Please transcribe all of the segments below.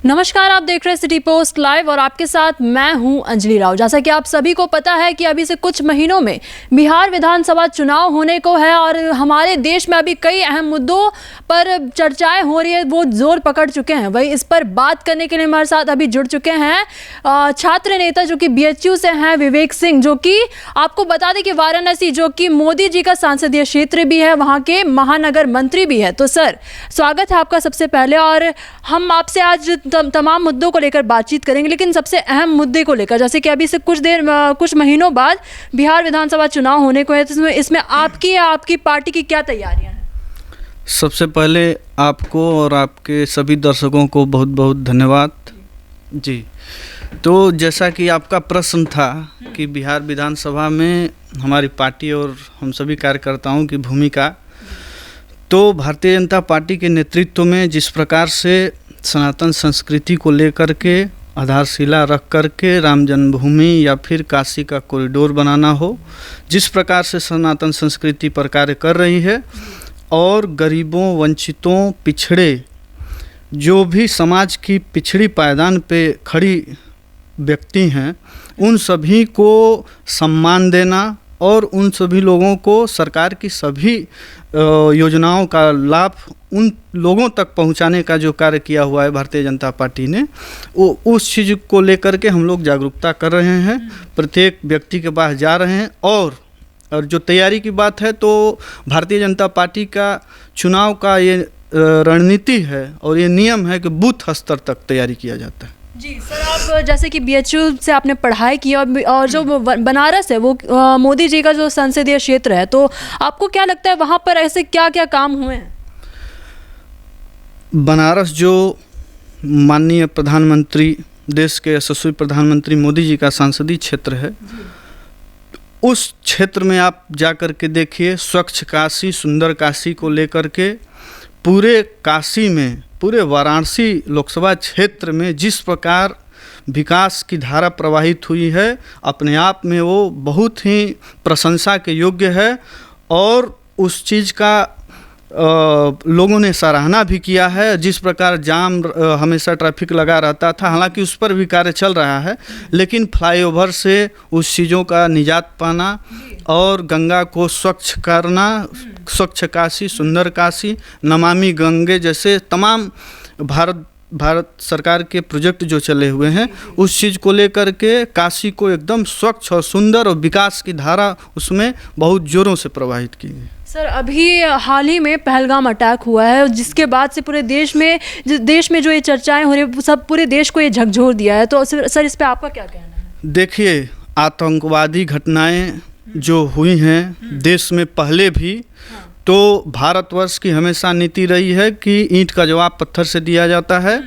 नमस्कार, आप देख रहे हैं सिटी पोस्ट लाइव और आपके साथ मैं हूं अंजलि राव। जैसा कि आप सभी को पता है कि अभी से कुछ महीनों में बिहार विधानसभा चुनाव होने को है और हमारे देश में अभी कई अहम मुद्दों पर चर्चाएं हो रही है, वो जोर पकड़ चुके हैं। वही इस पर बात करने के लिए हमारे साथ अभी जुड़ चुके हैं छात्र नेता जो कि BHU से हैं, विवेक सिंह, जो कि आपको बता दें कि वाराणसी जो कि मोदी जी का संसदीय क्षेत्र भी है, वहाँ के महानगर मंत्री भी है। तो सर, स्वागत है आपका सबसे पहले। और हम आपसे आज तमाम मुद्दों को लेकर बातचीत करेंगे, लेकिन सबसे अहम मुद्दे को लेकर, जैसे कि अभी से कुछ महीनों बाद बिहार विधानसभा चुनाव होने को है, तो इसमें आपकी पार्टी की क्या तैयारियां हैं? सबसे पहले आपको और आपके सभी दर्शकों को बहुत बहुत धन्यवाद जी। तो जैसा कि आपका प्रश्न था कि बिहार विधानसभा में हमारी पार्टी और हम सभी कार्यकर्ताओं की भूमिका, तो भारतीय जनता पार्टी के नेतृत्व में जिस प्रकार से सनातन संस्कृति को लेकर के आधारशिला रख कर के राम जन्मभूमि या फिर काशी का कॉरिडोर बनाना हो, जिस प्रकार से सनातन संस्कृति पर कार्य कर रही है और गरीबों, वंचितों, पिछड़े, जो भी समाज की पिछड़ी पायदान पे खड़ी व्यक्ति हैं, उन सभी को सम्मान देना और उन सभी लोगों को सरकार की सभी योजनाओं का लाभ उन लोगों तक पहुंचाने का जो कार्य किया हुआ है भारतीय जनता पार्टी ने, वो उस चीज़ को लेकर के हम लोग जागरूकता कर रहे हैं, प्रत्येक व्यक्ति के पास जा रहे हैं। और जो तैयारी की बात है, तो भारतीय जनता पार्टी का चुनाव का ये रणनीति है और ये नियम है कि बूथ स्तर तक तैयारी किया जाता है। जी सर, आप जैसे कि BHU से आपने पढ़ाई की और जो बनारस है वो मोदी जी का जो संसदीय क्षेत्र है, तो आपको क्या लगता है वहाँ पर ऐसे क्या क्या काम हुए हैं? बनारस जो माननीय प्रधानमंत्री, देश के यशस्वी प्रधानमंत्री मोदी जी का संसदीय क्षेत्र है, उस क्षेत्र में आप जा कर के देखिए, स्वच्छ काशी, सुंदर काशी को लेकर के पूरे काशी में, पूरे वाराणसी लोकसभा क्षेत्र में जिस प्रकार विकास की धारा प्रवाहित हुई है, अपने आप में वो बहुत ही प्रशंसा के योग्य है। और उस चीज़ का लोगों ने सराहना भी किया है। जिस प्रकार जाम हमेशा ट्रैफिक लगा रहता था, हालांकि उस पर भी कार्य चल रहा है, लेकिन फ्लाईओवर से उस चीज़ों का निजात पाना और गंगा को स्वच्छ करना, स्वच्छ काशी, सुंदर काशी, नमामि गंगे जैसे तमाम भारत सरकार के प्रोजेक्ट जो चले हुए हैं, उस चीज़ को लेकर के काशी को एकदम स्वच्छ और सुंदर और विकास की धारा उसमें बहुत ज़ोरों से प्रवाहित की गई। सर, अभी हाल ही में पहलगाम अटैक हुआ है, जिसके बाद से पूरे देश में जो ये चर्चाएं हो रही है, सब पूरे देश को ये झकझोर दिया है। तो सर, इस पे आपका क्या कहना है? देखिए, आतंकवादी घटनाएं जो हुई हैं देश में पहले भी, तो भारतवर्ष की हमेशा नीति रही है कि ईंट का जवाब पत्थर से दिया जाता है।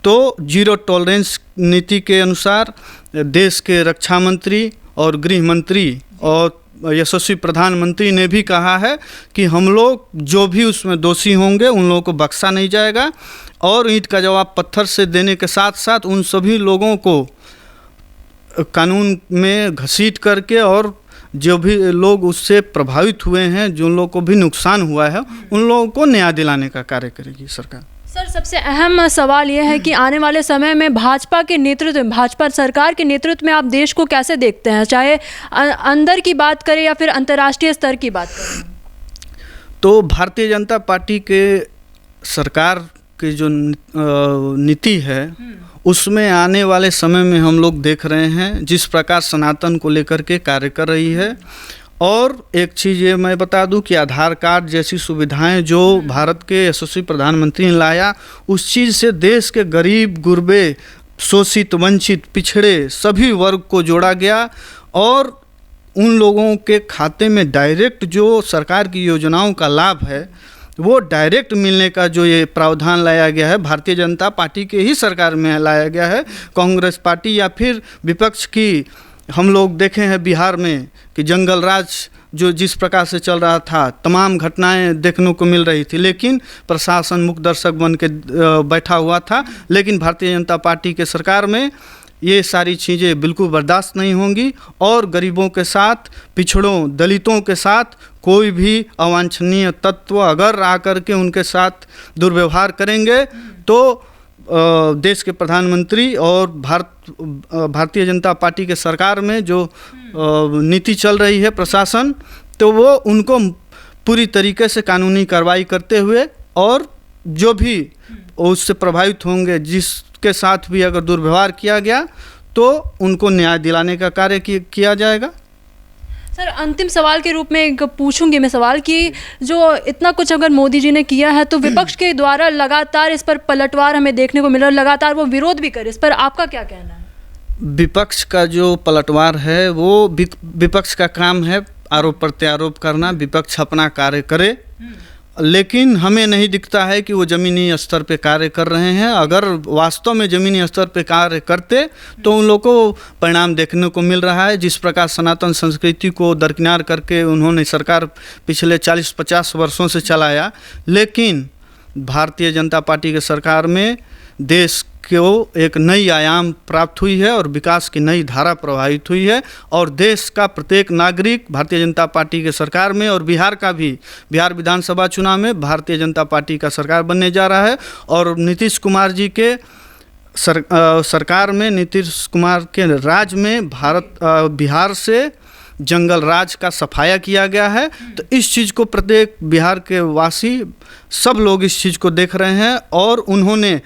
तो जीरो टॉलरेंस नीति के अनुसार देश के रक्षा मंत्री और गृह मंत्री और यशस्वी प्रधानमंत्री ने भी कहा है कि हम लोग जो भी उसमें दोषी होंगे उन लोगों को बख्शा नहीं जाएगा, और ईंट का जवाब पत्थर से देने के साथ साथ उन सभी लोगों को कानून में घसीट करके और जो भी लोग उससे प्रभावित हुए हैं, जो लोगों को भी नुकसान हुआ है, उन लोगों को न्याय दिलाने का कार्य करेगी सरकार। सर, सबसे अहम सवाल यह है कि आने वाले समय में भाजपा सरकार के नेतृत्व में आप देश को कैसे देखते हैं, चाहे अंदर की बात करें या फिर अंतर्राष्ट्रीय स्तर की बात करें? तो भारतीय जनता पार्टी के सरकार की जो नीति है, उसमें आने वाले समय में हम लोग देख रहे हैं जिस प्रकार सनातन को लेकर के कार्य कर रही है। और एक चीज़ ये मैं बता दूं कि आधार कार्ड जैसी सुविधाएं जो भारत के यशस्वी प्रधानमंत्री ने लाया, उस चीज़ से देश के गरीब, गुरबे, शोषित, वंचित, पिछड़े सभी वर्ग को जोड़ा गया और उन लोगों के खाते में डायरेक्ट जो सरकार की योजनाओं का लाभ है वो डायरेक्ट मिलने का जो ये प्रावधान लाया गया है, भारतीय जनता पार्टी के ही सरकार में लाया गया है। कांग्रेस पार्टी या फिर विपक्ष की हम लोग देखे हैं बिहार में कि जंगल राज जो जिस प्रकार से चल रहा था, तमाम घटनाएं देखने को मिल रही थी, लेकिन प्रशासन मुख दर्शक बन के बैठा हुआ था। लेकिन भारतीय जनता पार्टी के सरकार में ये सारी चीज़ें बिल्कुल बर्दाश्त नहीं होंगी और गरीबों के साथ, पिछड़ों, दलितों के साथ कोई भी अवांछनीय तत्व अगर आकर के उनके साथ दुर्व्यवहार करेंगे तो देश के प्रधानमंत्री और भारतीय जनता पार्टी के सरकार में जो नीति चल रही है प्रशासन, तो वो उनको पूरी तरीके से कानूनी कार्रवाई करते हुए और जो भी उससे प्रभावित होंगे, जिसके साथ भी अगर दुर्व्यवहार किया गया तो उनको न्याय दिलाने का कार्य किया जाएगा। सर, अंतिम सवाल के रूप में पूछूंगी मैं सवाल कि जो इतना कुछ अगर मोदी जी ने किया है तो विपक्ष के द्वारा लगातार इस पर पलटवार हमें देखने को मिल रहा है, लगातार वो विरोध भी करे, इस पर आपका क्या कहना है? विपक्ष का जो पलटवार है वो विपक्ष का काम है आरोप प्रत्यारोप करना, विपक्ष अपना कार्य करे, लेकिन हमें नहीं दिखता है कि वो ज़मीनी स्तर पे कार्य कर रहे हैं। अगर वास्तव में ज़मीनी स्तर पे कार्य करते तो उन लोगों को परिणाम देखने को मिल रहा है। जिस प्रकार सनातन संस्कृति को दरकिनार करके उन्होंने सरकार पिछले 40-50 वर्षों से चलाया, लेकिन भारतीय जनता पार्टी के सरकार में देश को एक नई आयाम प्राप्त हुई है और विकास की नई धारा प्रवाहित हुई है, और देश का प्रत्येक नागरिक भारतीय जनता पार्टी के सरकार में, और बिहार का भी, बिहार विधानसभा चुनाव में भारतीय जनता पार्टी का सरकार बनने जा रहा है। और नीतीश कुमार जी के सरकार में, नीतीश कुमार के राज में बिहार से जंगल राज का सफाया किया गया है। तो इस चीज़ को प्रत्येक बिहार के वासी सब लोग इस चीज़ को देख रहे हैं, और उन्होंने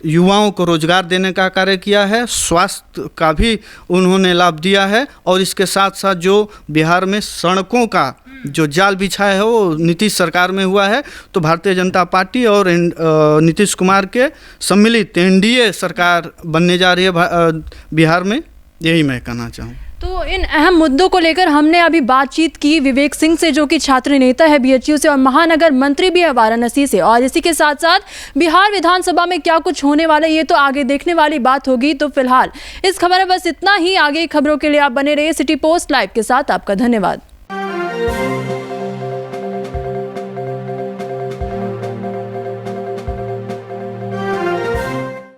युवाओं को रोजगार देने का कार्य किया है, स्वास्थ्य का भी उन्होंने लाभ दिया है, और इसके साथ साथ जो बिहार में सड़कों का जो जाल बिछाया है वो नीतीश सरकार में हुआ है। तो भारतीय जनता पार्टी और नीतीश कुमार के सम्मिलित एनडीए सरकार बनने जा रही है बिहार में, यही मैं कहना चाहूँ। तो इन अहम मुद्दों को लेकर हमने अभी बातचीत की विवेक सिंह से, जो कि छात्र नेता है बीएचयू से और महानगर मंत्री भी है वाराणसी से। और इसी के साथ साथ बिहार विधानसभा में क्या कुछ होने वाला है ये तो आगे देखने वाली बात होगी। तो फिलहाल इस खबर में बस इतना ही। आगे खबरों के लिए आप बने रहिए सिटी पोस्ट लाइव के साथ। आपका धन्यवाद।